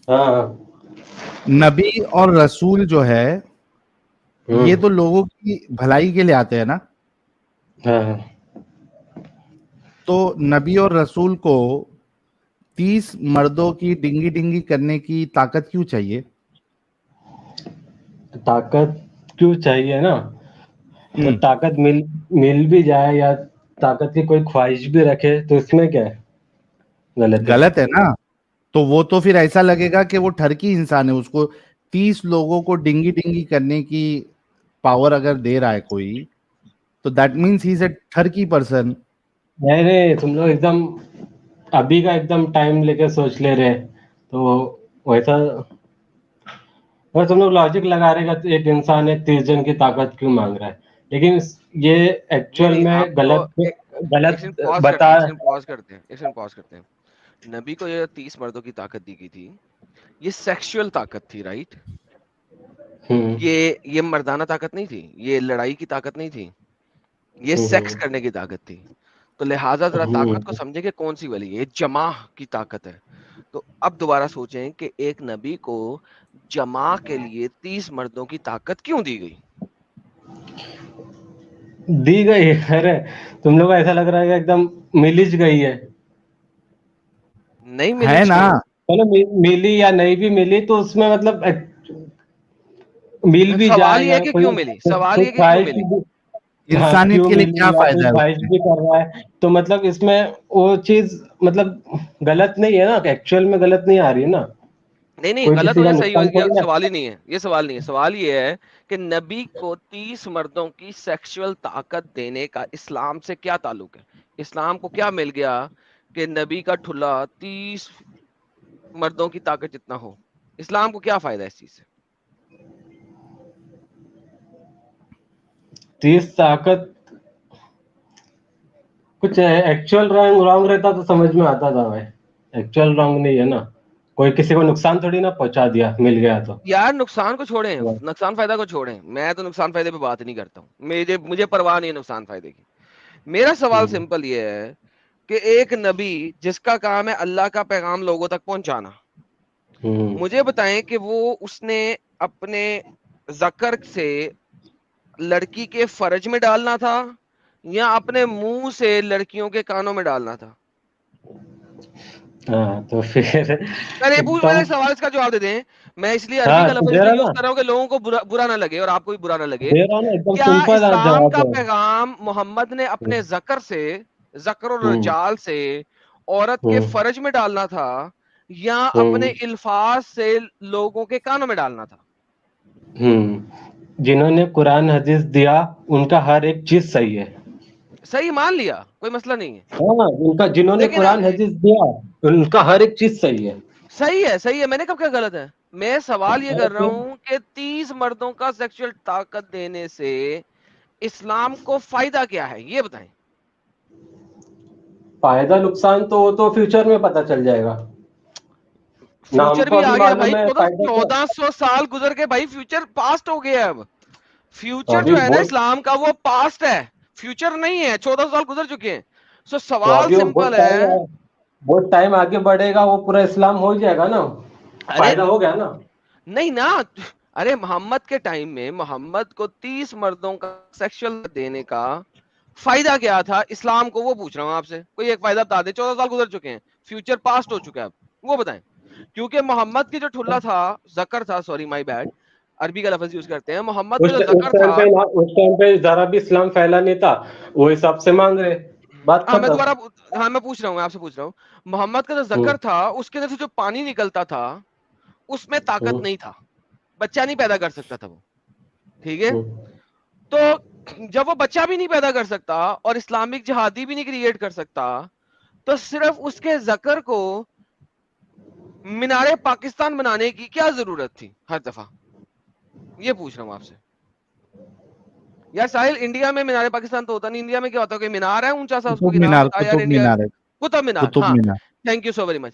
ہاں نبی اور رسول جو ہے یہ تو لوگوں کی بھلائی کے لیے آتے ہیں نا. ہاں تو نبی اور رسول کو 30 مردوں کی ڈنگی ڈنگی کرنے کی طاقت کیوں چاہیے؟ طاقت کیوں چاہیے نا، وہ ہوں طاقت مل بھی جائے یا طاقت کی کوئی خواہش بھی رکھے تو اس میں کیا ہے، غلط ہے. غلط ہے نا. تو وہ تو پھر ایسا لگے گا کہ وہ ٹھرکی انسان ہے. اس کو 30 لوگوں کو ڈنگی ڈنگی کرنے کی پاور اگر دے رہا ہے کوئی, تو that means he is a ٹھرکی پرسن. نہیں نہیں، تم لوگ ایک دم ابھی کا ایک دم ٹائم لے کے سوچ لے رہے تو ویسا. اور تم لوگ لاجک لگا رہے گا تو ایک انسان ہے 30 جن کی طاقت کیوں مانگ رہا ہے، لیکن یہ نہیں ایکچوئل نہیں، میں آپ کو ایک غلط سیکنڈ پاز کرتے بتا. ہیں، ایک سیکنڈ پاز کرتے ہیں. نبی کو یہ 30 مردوں کی طاقت دی گئی تھی، یہ سیکشل طاقت تھی، رائٹ؟ یہ مردانہ طاقت نہیں تھی، یہ لڑائی کی طاقت نہیں تھی، یہ سیکس کرنے کی طاقت تھی. تو لہٰذا ذرا طاقت کو سمجھے کہ کون سی والی ہے. یہ جمع کی طاقت ہے. تو اب دوبارہ سوچیں کہ ایک نبی کو جمع کے لیے 30 مردوں کی طاقت کیوں دی گئی؟ دی گئی. ارے تم لوگ کو ایسا لگ رہا ہے کہ ایک دم ملج گئی ہے. نہیں ملی ہے نا. چھ چلو ملی یا نہیں بھی ملی تو اس میں مطلب مل بھی سوال جائے یہ ہے یا کہ کوئی کیوں ملی، سوال کوئی یہ کہ کیوں خواہش ملی. بھی. ہاں انسانیت کیوں کے لیے ملی کیا یا کوئی فائدہ ہے اس خواہش میں؟ بھی کر رہا ہے تو مطلب اس میں وہ چیز مطلب غلط نہیں ہے نا، ایکچوئل میں غلط نہیں آ رہی ہے نا. نہیں نہیں، کوئی غلط کسی ہو کا یا صحیح ہو نقصان یہ تھوڑی نا. سوال ہی نہیں ہے. یہ سوال نہیں ہے. سوال یہ ہے کہ نبی کو 30 مردوں کی سیکشل طاقت دینے کا اسلام سے کیا تعلق ہے؟ اسلام کو کیا مل گیا کہ نبی کا ٹھلا 30 مردوں کی طاقت جتنا ہو؟ اسلام کو کیا فائدہ ہے اس چیز سے؟ 30 طاقت کچھ ایکچوئل رانگ رہتا تو سمجھ میں آتا تھا بھائی. ایکچوئل رانگ نہیں ہے نا، کوئی کسی کو نقصان تھوڑی نہ پہنچا دیا مل گیا تو. یار نقصان کو چھوڑیں، نقصان فائدہ کو چھوڑیں. میں تو نقصان فائدے پہ بات نہیں کرتا ہوں. مجھے پرواہ نہیں ہے نقصان فائدے کی. میرا سوال سمپل یہ ہے کہ ایک نبی جس کا کام ہے اللہ کا پیغام لوگوں تک پہنچانا، مجھے بتائیں کہ وہ اس نے اپنے ذکر سے لڑکی کے فرج میں ڈالنا تھا یا اپنے منہ سے لڑکیوں کے کانوں میں ڈالنا تھا؟ ہاں تو پھر میرے سوال اس کا جواب دے دیں. میں اس لیے عربی ہاں کا لفظ دے اس لیے رہا یوز نا کر رہا ہوں کہ لوگوں کو برا نہ لگے اور آپ کو بھی برا نہ لگے. دے رہا نا ایک دم کیا سمپل اسلام جواب کا ہے. پیغام محمد نے اپنے ذکر سے، ذکر اور رجال سے عورت کے فرج میں ڈالنا تھا یا اپنے الفاظ سے لوگوں کے کانوں میں ڈالنا تھا؟ جنہوں نے قرآن حدیث دیا ان کا ہر ایک چیز صحیح ہے. صحیح مان لیا، کوئی مسئلہ نہیں ہے. ہاں ان کا جنہوں نے لیکن قرآن حدیث دیا ان کا ہر ایک چیز صحیح ہے. صحیح ہے. میں نے کب کیا غلط ہے؟ میں سوال یہ کر رہا ہوں کہ 30 مردوں کا سیکشل طاقت دینے سے اسلام کو فائدہ کیا ہے، یہ بتائیں. فائدہ نقصان تو وہ تو فیوچر میں پتہ چل جائے گا. نہ ہم فیوچر کو بھی ابھی آ گیا بھائی. معلوم ہے وہ تو فائدہ کیا. 1400 سال گزر کے بھائی، فیوچر پاسٹ ہو گیا. اب تو فیوچر ابھی جو ہے نا بہت اسلام کا وہ پاسٹ ہے، فیوچر نہیں ہے. 1400 سال گزر چکے ہیں. تو سوال ابھی وہ سمپل ہے. بہت ٹائم آگے بڑھے گا، وہ پورا اسلام ہو جائے گا نا، ارے فائدہ ہو گیا نا. نہیں نا. ارے محمد کے ٹائم میں محمد کو 30 مردوں کا سیکشل دینے کا فائدہ کیا تھا اسلام کو، وہ پوچھ رہا ہوں آپ سے. کوئی ایک فائدہ بتا دیں. 14 سال گزر چکے ہیں، فیوچر پاسٹ ہو چکا ہے، اب وہ بتائیں. کیونکہ محمد کی جو ٹھلا تھا، ذکر تھا، سوری مائی بیڈ، عربی کا لفظ یوز کرتے ہیں. محمد کا جو ذکر تھا، اس ٹائم پہ ذرا بھی اسلام پھیلا نہیں تھا، وہ حساب سے مانگ رہے. بات میں ختم. دوبارہ میں پوچھ رہا ہوں، میں آپ سے پوچھ رہا ہوں. محمد کا جو ذکر تھا اس کے اندر سے جو پانی نکلتا تھا اس میں طاقت نہیں تھا، بچہ نہیں پیدا کر سکتا تھا وہ. ٹھیک ہے. تو جب وہ بچہ بھی نہیں پیدا کر سکتا اور اسلامک جہادی بھی نہیں کریٹ کر سکتا، تو صرف اس کے ذکر کو مینار پاکستان بنانے کی کیا ضرورت تھی ہر دفعہ؟ یہ پوچھ رہا ہوں آپ سے. یار ساحل، انڈیا میں مینار پاکستان تو ہوتا نہیں. انڈیا میں کیا ہوتا ہے کہ مینار ہے اونچا سا، اس کو قطب نام مینار، بتا یار. قطب انڈیا مینار ہے. قطب مینار. قطب ہاں، Minar. Thank you so very much.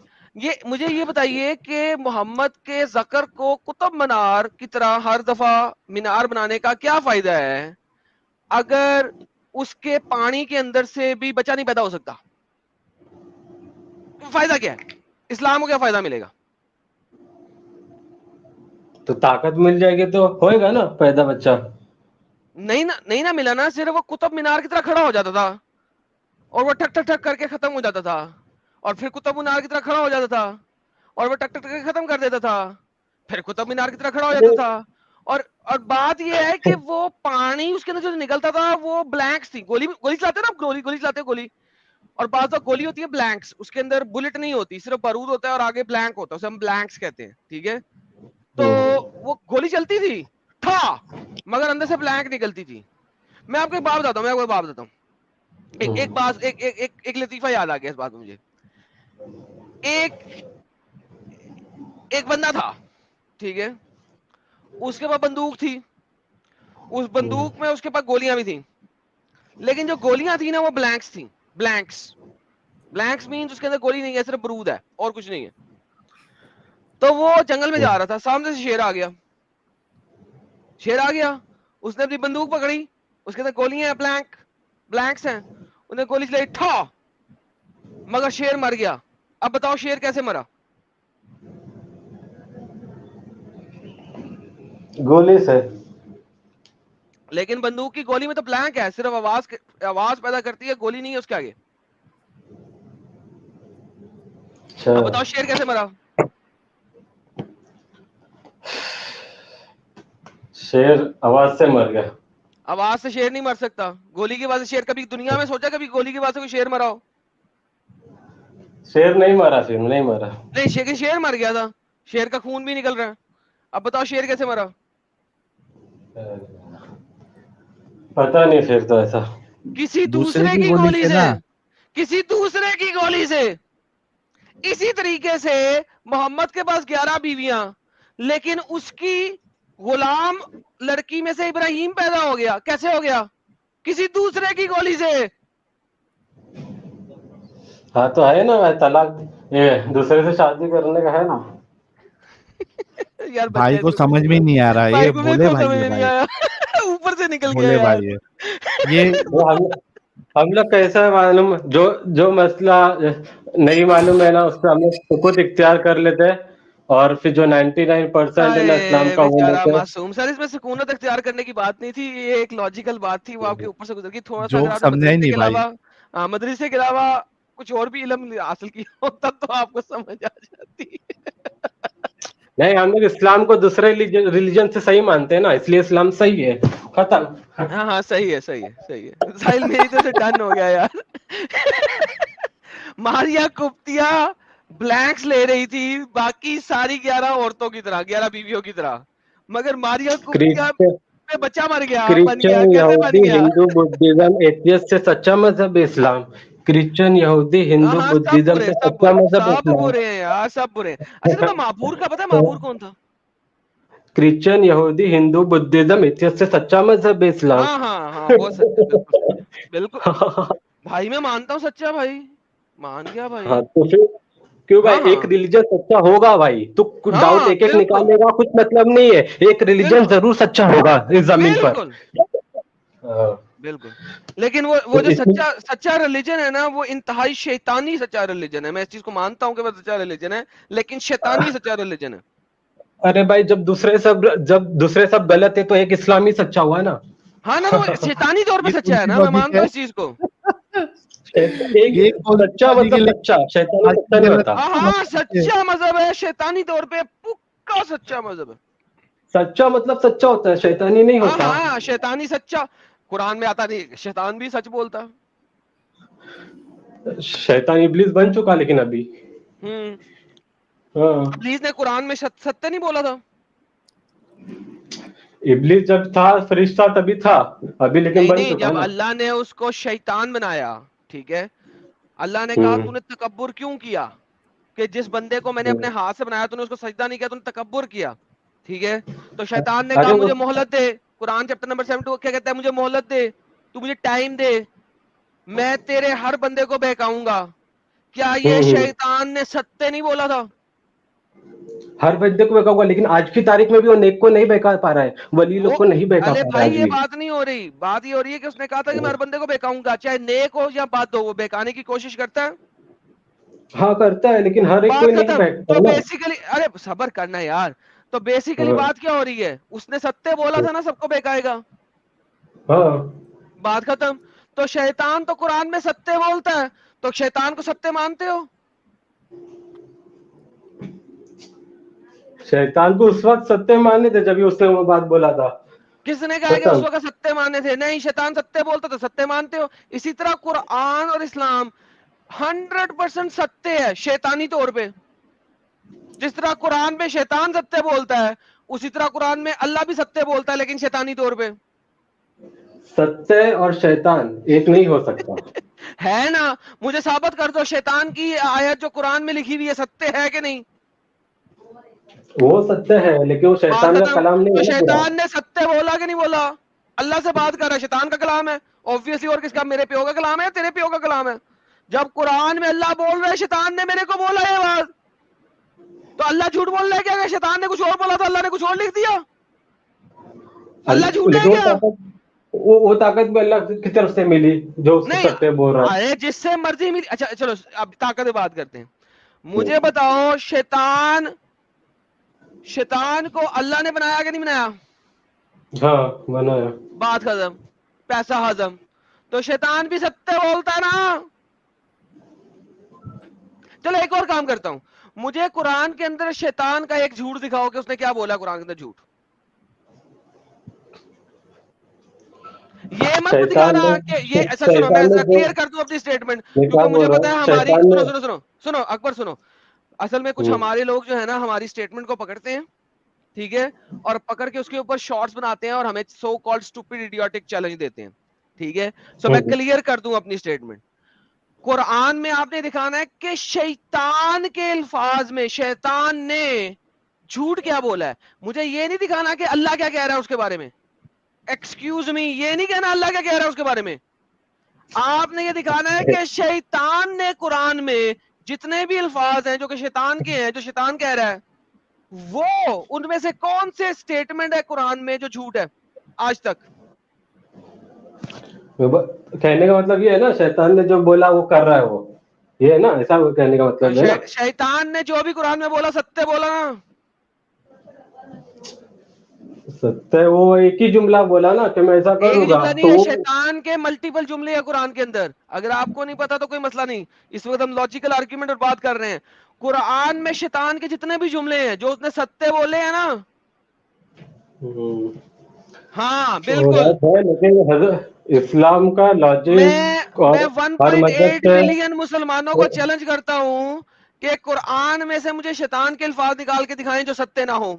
مجھے یہ بتائیے کہ محمد کے ذکر کو قطب مینار کی طرح ہر دفعہ مینار بنانے کا کیا فائدہ ہے اگر اس کے پانی کے اندر سے بھی بچہ نہیں پیدا ہو سکتا؟ فائدہ کیا ہے؟ اسلام کو کیا فائدہ ملے گا؟ तो ताकत मिल जाएगी तो होएगा ना पैदा बच्चा। नहीं ना मिला ना, सिर्फ वो कुतुब मीनार की तरह खड़ा हो जाता था और वो ठक ठक ठक करके खत्म हो जाता था, और फिर कुतुब मीनार की तरह खड़ा हो जाता था और वो टक टक टक खत्म कर देता था, फिर कुतुब मीनार की तरह खड़ा हो जाता था। और बात ये है कि वो पानी उसके अंदर जो निकलता था वो ब्लैंक्स थी। गोली गोली चलाते हैं ना, गोली चलाते हैं गोली, और बात तो गोली होती है ब्लैंक्स, उसके अंदर बुलेट नहीं होती, सिर्फ बारूद होता है और आगे ब्लैंक होता है, उसे हम ब्लैंक्स कहते हैं, ठीक है। तो वो गोली चलती थी था मगर अंदर से ब्लैंक निकलती थी। मैं आपको एक बात बताता हूँ, एक बात, एक लतीफा याद आ गया इस बात में मुझे। एक बंदा था, ठीक है, उसके पास बंदूक थी, उस बंदूक में उसके पास गोलियां भी थी, लेकिन जो गोलियां थी ना वो ब्लैंक्स थी। ब्लैंक्स मींस उसके अंदर गोली नहीं है, सिर्फ बारूद है और कुछ नहीं है। तो वो जंगल में जा रहा था, सामने से शेर आ गया, उसने अपनी बंदूक पकड़ी, उसके अंदर गोलियां हैं, ब्लैंक्स हैं, उसने गोली चलाई ठा, मगर शेर मर गया। अब बताओ शेर कैसे मरा? गोली से। लेकिन बंदूक की गोली में तो ब्लैंक है, सिर्फ आवाज पैदा करती है, गोली नहीं है उसके आगे। अच्छा, अब बताओ शेर कैसे मरा? शेर आवाज से मर गया। आवाज से शेर नहीं मर सकता, गोली की आवाज से शेर। कभी दुनिया में सोचा कभी गोली की आवाज से कोई शेर मरा हो? शेर नहीं मरा, शेर नहीं मरा। नहीं, शेर मर गया था, शेर का खून भी निकल रहा है। अब बताओ शेर कैसे मरा? पता नहीं, फिर तो ऐसा किसी दूसरे की गोली से, किसी दूसरे की गोली से। इसी तरीके से मोहम्मद के पास 11 बीवियां, लेकिन उसकी गुलाम लड़की में से इब्राहिम पैदा हो गया। कैसे हो गया? किसी दूसरे की गोली से। हाँ तो है ना तलाक, ये दूसरे से शादी करने का है ना। यार भाई को समझ में नहीं आ रहा है, ये भोले भाई है भाई, ऊपर से निकल गया भोले यार। भाई है ये। वो हम लोग कैसा है मालूम, जो मसला नहीं मालूम है ना, उस पर हम लोग खुद इख्तियार कर लेते हैं, और फिर जो 99% है ना इस्लाम का वो बेचारा लेते हैं। मासूम। सर इसमें सुकूनत अख्तियार करने की बात नहीं थी, ये एक लॉजिकल बात थी, वो आपके ऊपर से गुजर गई। थोड़ा सा अगर जोक आपने समझा ही नहीं भाई। मदरसे के अलावा कुछ और भी इल्म हासिल किया होता तो आपको समझ आ जाती। नहीं, हम लोग इस्लाम को दूसरे रिलीजन से सही मानते हैं ना, इसलिए इस्लाम सही है, खत्म। हाँ सही है। साहिल मेरी तरफ से डन हो गया यार। मारिया कुप्तिया ब्लैंक्स ले रही थी, बाकी सारी 11 औरतों की तरह, 11 बीवियों की तरह, मगर मारिया कुप्तिया में बच्चा मर गया, बन गया। क्रिश्चियन, कैसे बन यहूदी, गया? हिंदू, बुद्धिज्म, एथियस्ट से सच्चा मजहब इस्लाम। क्रिश्चियन, यहूदी, हिंदू, हाँ बुद्धिज्म से सच्चा मजहब सब इस्लाम। बुरे हैं यार, सब बुरे हैं। अच्छा तो महापुर का पता है, महापुर कौन था? क्रिश्चियन, यहूदी, हिंदू, बुद्धिज्म, एथियस्ट से सच्चा मजहब इस्लाम। हाँ वो सच है, बिल्कुल भाई, मैं मानता हूँ सच्चा भाई, मान गया भाई। हाँ तो फिर क्यों भाई, एक रिलीजन सच्चा होगा भाई, तू डाउट एक एक निकालेगा कुछ मतलब नहीं है, एक रिलीजन जरूर सच्चा होगा इस जमीन पर। बिल्कुल। लेकिन वो जो सच्चा रिलीजन है ना, वो इंतहाई शैतानी सच्चा रिलीजन है। मैं इस चीज को मानता हूँ कि वो सच्चा रिलीजन है, लेकिन शैतानी सच्चा रिलीजन है। अरे भाई, जब दूसरे सब गलत है तो एक इस्लामी सच्चा हुआ ना। हाँ ना, वो शैतानी तौर पे सच्चा है ना, मैं मानता हूँ इस चीज को। एक सच्चा मतलब सच्चा, शैतानी सच्चा नहीं होता। हाँ सच्चा मजहब है, शैतानी तौर पे पक्का सच्चा मजहब है। सच्चा मतलब सच्चा होता है, शैतानी नहीं होता। हाँ शैतानी सच्चा कुरान में आता नहीं, शैतान भी सच बोलता। शैतान इब्लीस बन चुका लेकिन अभी। इब्लीस ने कुरान में सत्य नहीं बोला था। इब्लीस जब था फरिश्ता तभी था, अभी लेकिन बन चुका जब ना। अल्लाह ने उसको शैतान बनाया, ठीक है, अल्लाह ने कहा तूने तकब्बुर क्यों किया, कि जिस बंदे को मैंने अपने हाथ से बनाया तूने उसको सजदा नहीं किया, तूने तकब्बुर किया, ठीक है। तो शैतान ने कहा मुझे मोहलत दे, कुरान चैप्टर नंबर 72 क्या कहता है, मुझे मोहलत दे, तू मुझे टाइम दे, मैं तेरे हर बंदे को बहकाऊंगा। क्या ये शैतान ने सत्य नहीं बोला था? हर बंदे को बहकाऊंगा, लेकिन आज की तारीख में भी वो नेक को नहीं बहका पा रहा है, वली लोग को नहीं बहका पा रहा है। ये बात नहीं हो रही, बात ये हो रही है कि उसने कहा था कि मैं हर बंदे को बहकाऊंगा, चाहे नेक हो या बात हो, वो बहकाने की कोशिश करता है। हाँ करता है, लेकिन हर एक कोई नहीं बहकता तो ना। बेसिकली, अरे सबर करना यार, تو بیسیکلی بات کیا ہو رہی ہے, اس نے ستیہ بولا تھا نا سب کو بہکائے گا, ہاں بات ختم. تو شیطان تو قرآن میں ستیہ بولتا ہے, تو شیطان کو ستیہ مانتے ہو؟ شیطان کو اس وقت ستیہ ماننے تھے جب اس نے وہ بات بولا تھا. کس نے کہا کہ اس وقت ستیہ ماننے تھے؟ نہیں, شیطان ستیہ بولتا تو ستیہ مانتے ہو. اسی طرح قرآن اور اسلام 100% ستیہ ہے شیطانی طور پہ. جس طرح قرآن میں شیطان ستیہ بولتا ہے, اسی طرح قرآن میں اللہ بھی ستیہ بولتا ہے, لیکن شیطانی طور پہ. ستیہ اور شیطان ایک نہیں ہو سکتا. ہے نا, مجھے ثابت کر دو شیطان کی آیت جو قرآن میں لکھی ہوئی ہے ستیہ ہے کہ نہیں؟ وہ ستیہ ہے لیکن وہ بات شیطان کا ختم. کلام تو نہیں ہے نا پورا. شیطان نے ستیہ بولا کہ نہیں بولا؟ اللہ سے بات کر رہا ہے, شیطان کا کلام ہے obviously, اور کس کا؟ میرے پیو کا کلام ہے, تیرے پیو کا کلام ہے. جب قرآن میں اللہ بول رہا ہے شیطان نے میرے کو بولا یہ بات, تو اللہ جھوٹ بول رہا ہے کیا؟ اگر شیطان نے کچھ اور بولا تو اللہ نے کچھ اور لکھ دیا؟ اللہ جھوٹ ہے لیکن کیا؟ وہ طاقت بھی اللہ کی طرف سے ملی جو اس کو نہیں, ستیہ بول رہا ہے. ارے جس سے مرضی ملی. اچھا چلو اب طاقت پہ بات کرتے ہیں. مجھے بتاؤ شیطان کو اللہ نے بنایا کہ نہیں بنایا؟ ہاں بنایا. بات ختم. پیسہ ہضم. تو شیطان بھی ستیہ بولتا ہے نا. چلو ایک اور کام کرتا ہوں, مجھے قرآن کے اندر شیطان کا ایک جھوٹ دکھاؤ کہ اس نے کیا بولا قرآن کے اندر جھوٹ. یہ مت دکھانا کہ یہ ایسا. سنو میں کلیئر کر دوں اپنی اسٹیٹمنٹ, کیونکہ مجھے پتا ہے ہماری سنو اکبر سنو, اصل میں کچھ ہمارے لوگ جو ہے نا ہماری اسٹیٹمنٹ کو پکڑتے ہیں, ٹھیک ہے, اور پکڑ کے اس کے اوپر شارٹس بناتے ہیں اور ہمیں so called stupid idiotic challenge دیتے ہیں, ٹھیک ہے. سو میں کلیئر کر دوں اپنی اسٹیٹمنٹ. قرآن میں آپ نے دکھانا ہے کہ شیطان کے الفاظ میں شیطان نے جھوٹ کیا بولا ہے. مجھے یہ نہیں دکھانا کہ اللہ کیا کہہ رہا ہے اس کے بارے میں. ایکسکیوز می, یہ نہیں کہنا اللہ کیا کہہ رہا ہے اس کے بارے میں. آپ نے یہ دکھانا ہے کہ شیطان نے قرآن میں جتنے بھی الفاظ ہیں جو کہ شیطان کے ہیں, جو شیطان کہہ رہا ہے, وہ ان میں سے کون سے اسٹیٹمنٹ ہے قرآن میں جو جھوٹ ہے آج تک؟ کہنے کا مطلب یہ ہے نا شیطان نے جو بولا وہ کر رہا ہے, وہ یہ ہے نا, ایسا کہنے کا مطلب ہے نا. شیطان نے جو بھی قرآن میں بولا ستیہ بولا نا. ستیہ وہ ایک ہی جملہ بولا نا کہ میں ایسا ایک کروں گا جملہ تو نہیں ہے, وہ. شیطان کے ملٹیپل جملے ہیں قرآن کے اندر. اگر آپ کو نہیں پتا تو کوئی مسئلہ نہیں, اس وقت ہم لاجیکل آرگیومنٹ اور بات کر رہے ہیں. قرآن میں شیطان کے جتنے بھی جملے ہیں جو اس نے ستیہ بولے ہیں نا, ہاں بالکل. لیکن حضرت اسلام کا لاجک اور میں ہر مذہب 1.8 سے بلین مسلمانوں کو چیلنج کرتا ہوں کہ قرآن میں سے مجھے شیطان کے الفاظ نکال کے دکھائیں جو ستیہ نہ ہو.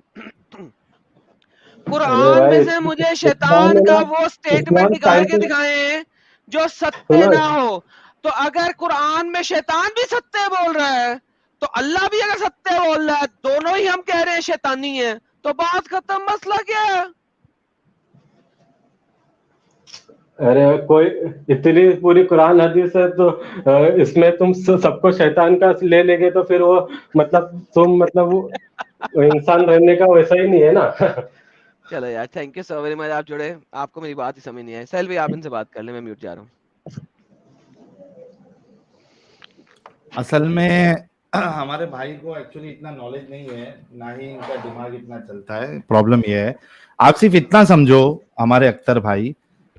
ارے قرآن میں بھائی سے مجھے اسلام شیطان میں کا نا وہ سٹیٹمنٹ اسلام نکال کے دکھائیں جو ستیہ سنو نہ ہو. تو اگر قرآن میں شیطان بھی ستیہ بول رہا ہے تو اللہ بھی اگر ستیہ بول رہا ہے, دونوں ہی ہم کہہ رہے ہیں شیطانی ہے, تو بات ختم. مسئلہ کیا ہے؟ ارے کوئی اتنی پوری قرآن حدیث ہے تو اس میں تم سب کو شیطان کا لے لے گے تو پھر وہ مطلب تم مطلب وہ انسان رہنے کا ویسا ہی نہیں ہے نا. چلو یار, تھینک یو سو ویری مچ, آپ جڑے. آپ کو میری بات ہی سمجھ نہیں آئی. سہیل بھائی آپ ان سے بات کر لیں, میں میوٹ جا رہا ہوں. اصل میں ہمارے بھائی کو ایکچولی اتنا نالج نہیں ہے, نہ ہی ان کا دماغ اتنا چلتا ہے. پرابلم یہ ہے, آپ صرف اتنا سمجھو ہمارے اختر بھائی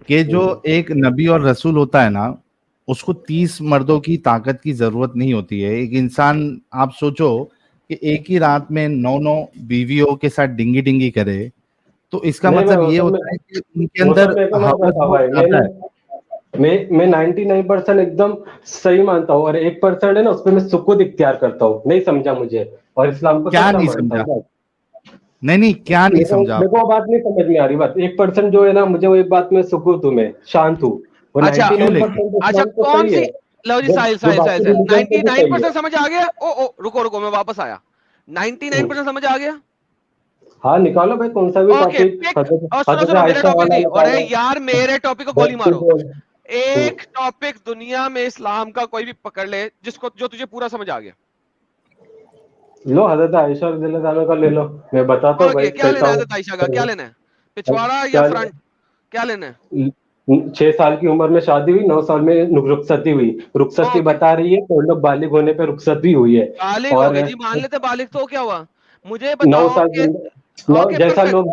کہ جو ایک نبی اور رسول ہوتا ہے نا, اس کو 30 مردوں کی طاقت کی ضرورت نہیں ہوتی ہے. ایک انسان, آپ سوچو کہ ایک ہی رات میں 9 بیویوں کے ساتھ ڈنگی ڈنگی کرے, تو اس کا مطلب یہ ہوتا ہے کہ ان کے اندر ہوس بہت زیادہ ہے. میں 99% ایک دم صحیح مانتا ہوں, اور 1% ہے نا اس پہ میں سکوت اختیار کرتا ہوں. نہیں سمجھا مجھے, اور اسلام کو کیا سچا نہیں مانتا سمجھا؟ ہوں. نہیں کیا نہیں سمجھا میرے کو وہ بات نہیں سمجھ میں آ رہی. بات 1% جو ہے نا, مجھے وہ ایک بات میں سکوت ہوں, میں شانت ہوں. وہ اچھا 99% اچھا, اسلام کو کون صحیح سی؟ ہے, لو جی, ساحل جو ساحل باقی ساحل ریلیجن سے بھی صحیح 99% ہے. سمجھ آ گیا. او رکو میں واپس آیا. 99% سمجھ آ گیا. ہاں نکالو بھائی کون سا بھی اوکے ٹاپک. سنو میرا عائشہ ٹاپک والا نہیں, اور نکالو. یار میرے ٹاپک کو گولی مارو. ایک ٹاپک دنیا میں اسلام کا کوئی بھی پکڑ لے جس کو جو تجھے پورا سمجھ آ گیا. لو حضرت عائشہ رضی اللہ عنہا کا لے لو, میں بتاتا ہوں بھائی کیا کیسا لینا ہے ہوں. حضرت عائشہ کا؟ کیا لینا ہے, پچھواڑا یا فرنٹ, کیا لینا ہے؟ 6 سال کی عمر میں شادی ہوئی, 9 سال میں رخصتی ہوئی. رخصتی بتا رہی ہے تو لوگ بالغ ہونے پہ رخصت بھی ہوئی ہے. بالغ ہو اور گئے جی, مان لیتے بالغ, تو کیا ہوا؟ مجھے 9 بتاؤ سال کہ Okay, जैसा perfect. लोग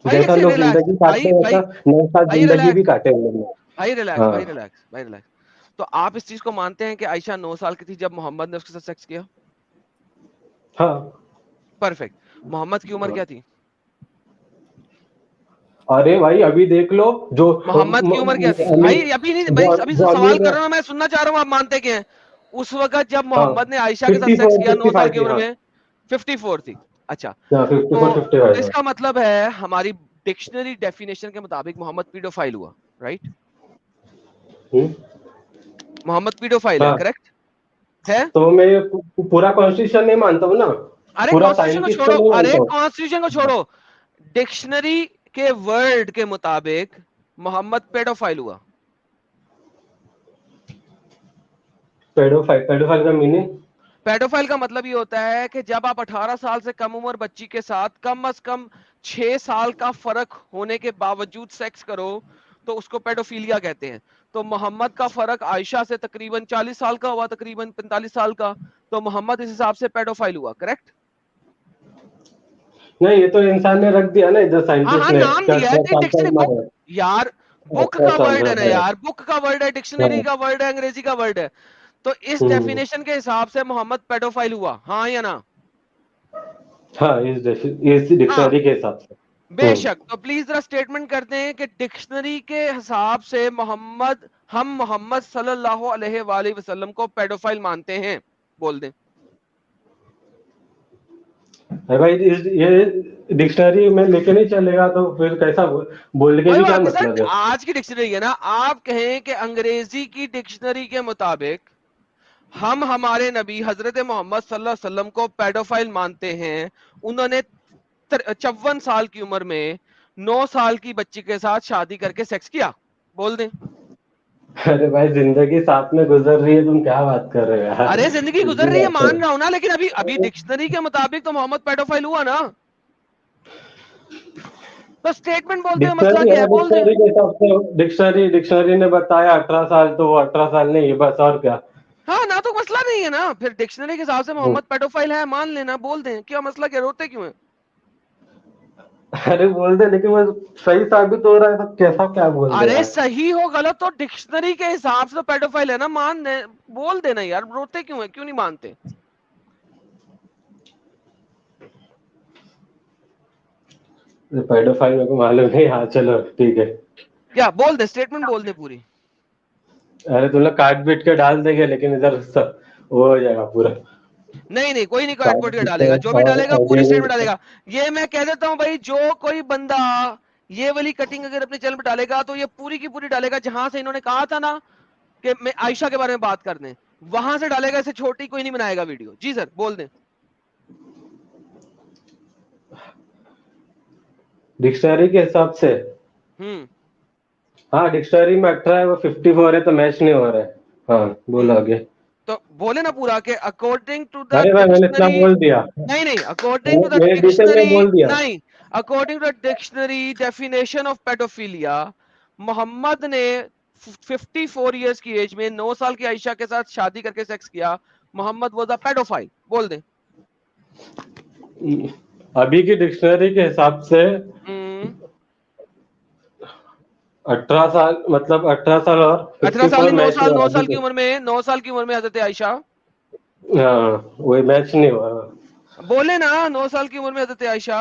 भाई जैसा एक लोग रिलैक्स, जिंदगी भाई काटते हैं भाई वैसा 9 साल भाई जिंदगी रिलैक्स, भी काटे उन लोगों ने। भाई रिलैक्स, हाँ भाई रिलैक्स, भाई रिलैक्स। तो आप इस चीज को मानते हैं कि आयशा 9 साल की थी जब मोहम्मद ने उसके साथ सेक्स किया? हाँ। परफेक्ट। मोहम्मद की उम्र क्या थी? अरे भाई अभी देख लो जो मोहम्मद की उम्र क्या थी? भाई अभी नहीं भाई, अभी जो सवाल अमीर कर है, रहा हूं, मैं सुनना चाह रहा हूं आप मानते क्या हैं? उस वक्त जब हाँ मोहम्मद ने आयशा के साथ सेक्स 54 किया 9 साल 55 की थी, उम्र हाँ में 54 थी। अच्छा, 54 तो 55 इसका मतलब है हमारी डिक्शनरी डेफिनेशन के मुताबिक मोहम्मद पीडोफाइल हुआ, राइट? हम्म, मोहम्मद पीडोफाइल है, हाँ। करेक्ट है? तो मैं पूरा कॉन्स्टिट्यूशन नहीं मानता हूँ ना, अरे पूरा कॉन्स्टिट्यूशन को साइंटिस्ट को छोड़ो, नहीं अरे मानता हूँ। कॉन्स्टिट्यूशन को छोड़ो, डिक्शनरी के वर्ड के मुताबिक मोहम्मद पेडोफाइल हुआ। पेडोफाइल का मीनिंग? पेडोफाइल का मतलब ये होता है कि जब आप 18 साल से कम उम्र बच्ची के साथ कम से कम 6 साल का फर्क होने के बावजूद सेक्स करो तो उसको पेडोफिलिया कहते हैं। तो मोहम्मद का फर्क आयशा से तकरीबन 40 साल का हुआ, तकरीबन 45 साल का, तो मोहम्मद इस हिसाब से पेडोफाइल हुआ, करेक्ट? नहीं, ये तो इंसान ने रख दिया ना इधर, हाँ साइंटिस्ट हाँ, ने नाम क्या दिया है 6 साल का डिक्शनरी उम्र बुक, है। यार बुक अच्छा का साल वर्ड का है ना है। यार, बुक का वर्ड है, डिक्शनरी हाँ। का वर्ड है, अंग्रेजी का वर्ड है। तो इस हम्म, डेफिनेशन के हिसाब से मोहम्मद पेडोफाइल हुआ, हाँ या ना? हाँ इस हाँ, डिक्शनरी के हिसाब से। बेशक। तो प्लीज जरा स्टेटमेंट करते हैं कि डिक्शनरी के हिसाब से हम मोहम्मद सल्लल्लाहु अलैहि वसल्लम को पेडोफाइल मानते हैं, बोल दें। अरे भाई ये डिक्शनरी में लेके नहीं चलेगा तो फिर कैसा बोल के कोई भी क्या बात नहीं मतलब सर, है? आज की डिक्शनरी है ना, आप कहें कि अंग्रेजी की डिक्शनरी के मुताबिक हम हमारे नबी हजरत मोहम्मद सल्लल्लाहु अलैहि वसल्लम को पेडोफाइल मानते हैं। उन्होंने 54 साल की उम्र में 9 साल की बच्ची के साथ शादी करके सेक्स किया, बोल दें। अरे भाई जिंदगी साथ में गुजर रही है, तुम क्या बात कर रहे हो यार? अरे जिंदगी गुजर सीधी रही है बात मान रहा हूं ना, लेकिन अभी अभी डिक्शनरी के मुताबिक तो मोहम्मद पेडोफाइल हुआ ना। तो स्टेटमेंट बोलते हैं, मसला डिक्शनरी क्या है, है, बोल दें। डिक्शनरी के हिसाब से डिक्शनरी ने बताया 18 साल, तो वो 18 साल नहीं है बस, और क्या? हाँ ना, तो मसला नहीं है ना, फिर डिक्शनरी के हिसाब से हम्म। मोहम्मद पेडोफाइल है, मान लेना, बोल दें, क्या मसला, क्या रोते क्यों है? अरे बोल दे, लेकिन वो सही साबित हो रहा है तो कैसा क्या बोल दे अरे यार? सही हो गलत तो डिक्शनरी के हिसाब से तो पेडोफाइल है ना, मान दे, बोल देना यार, रोते क्यों है, क्यों नहीं मानते? पेडोफाइल मेरे को मालूम नहीं, हाँ चलो ठीक है। क्या बोल दे, स्टेटमेंट बोल दे पूरी। अरे तुम लोग काट पीट के डाल देंगे, लेकिन इधर सब वो हो जाएगा पूरा। नहीं नहीं, कोई नहीं काट काट पोट के पीट के डालेगा, जो भी और डालेगा पूरी स्टेटमेंट एडिटिंग। डालेगा। ये मैं कह देता हूं भाई, जो कोई बंदा ये वाली कटिंग अगर अपने चैनल पे डालेगा तो ये पूरी की पूरी डालेगा, जहां से इन्होंने कहा था ना कि मैं आयशा के बारे में बात कर दें, वहां से डालेगा, इसे छोटी कोई नहीं बनाएगा वीडियो। जी सर, बोल दें। डिक्शनरी के हिसाब से, हम्म हाँ डिक्शनरी में 18 है, वो 54 है, तो मैच नहीं हो रहा है। हाँ बोलो आगे। तो बोले ना पूरा के अकॉर्डिंग टू द अरे भाई मैंने इतना डिक्शनरी, बोल दिया, नहीं नहीं, अकॉर्डिंग टू द मैंने डिटेल में डिक्शनरी, बोल दिया। नहीं, according to the dictionary definition of paedophilia, Muhammad ने 54 इयर्स की एज में 9 साल की आयशा के साथ शादी करके सेक्स किया, मोहम्मद वाज अ पेडोफाइल, बोल दे। अभी की डिक्शनरी के हिसाब से हम्म 18 साल, मतलब 18 साल और 18 साल 54 नहीं, 9 मैच नहीं साल, हो 9 रहा साल अभी की तो। उम्र में, 9 साल की उम्र में हजरत आयशा, हाँ वही मैच नहीं हुआ। बोले ना 9 साल की उम्र में हजरत आयशा।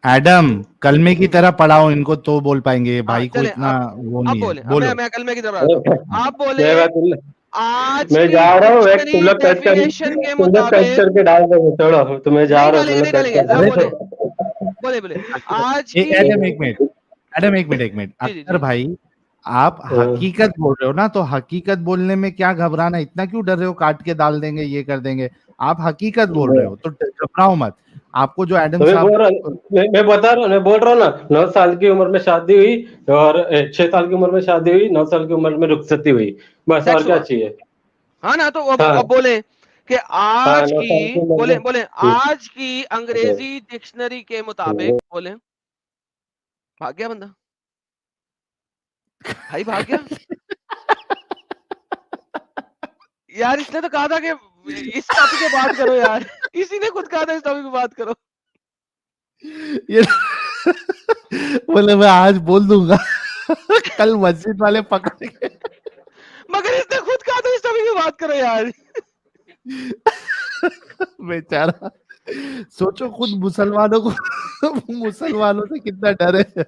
एडम कलमे की तरह पढ़ाओ इनको तो बोल पाएंगे, हाँ भाई को चले, इतना वो अब नहीं है, बोले, अब बोलो। मैं कल में की तरफ आता हूँ, आप बोले मैं आज मैं की जा रहा हूँ, एक तुम डिक्शनरी लोग कट कर, डेफिनेशन के तुम लोग कट मुताबिक, करके डाल दोगे, छोड़ो, तो मैं जा नहीं रहा हूँ, तुम डालेंगे, लोग नहीं कट डालेंगे, कर जरा अरे दो। बोले, तो बोले आज की, एडम एक मिनट, एडम एक मिनट, एक मिनट, जी जी अख्तर जी, भाई आप हकीकत बोल रहे हो ना, तो हकीकत बोलने में क्या घबराना, इतना क्यों डर रहे हो, काट के डाल देंगे ये कर देंगे, आप हकीकत बोल रहे हो तो घबराओ मत। आपको जो एडम तो मैं साहब, बोल रहा हूँ, मैं बता रहा हूँ, मैं बोल रहा हूँ ना, 9 साल की उम्र में शादी हुई, और 6 साल की उम्र में शादी हुई, 9 साल की उम्र में रुखसती हुई, बस और सेक्स क्या हुआ, चाहिए? हाँ ना, तो हाँ अब बोले कि हाँ, आज 9 साल की की, उम्र बोले में। बोले आज की अंग्रेजी डिक्शनरी के मुताबिक, बोले, भाग गया बंदा, भाई भाग गया यार, इसने तो कहा था कि इस टॉपिक पे बात करो यार इसी ने खुद कहा था इस टॉपिक पे बात करो। یہ بولے میں آج بول دوں گا کل مسجد والے پکڑیں گے. مگر اس نے خود کہا تھا اس ٹاپک پہ بات کرو یار. بیچارہ سوچو خود مسلمانوں سے کتنا ڈر ہے.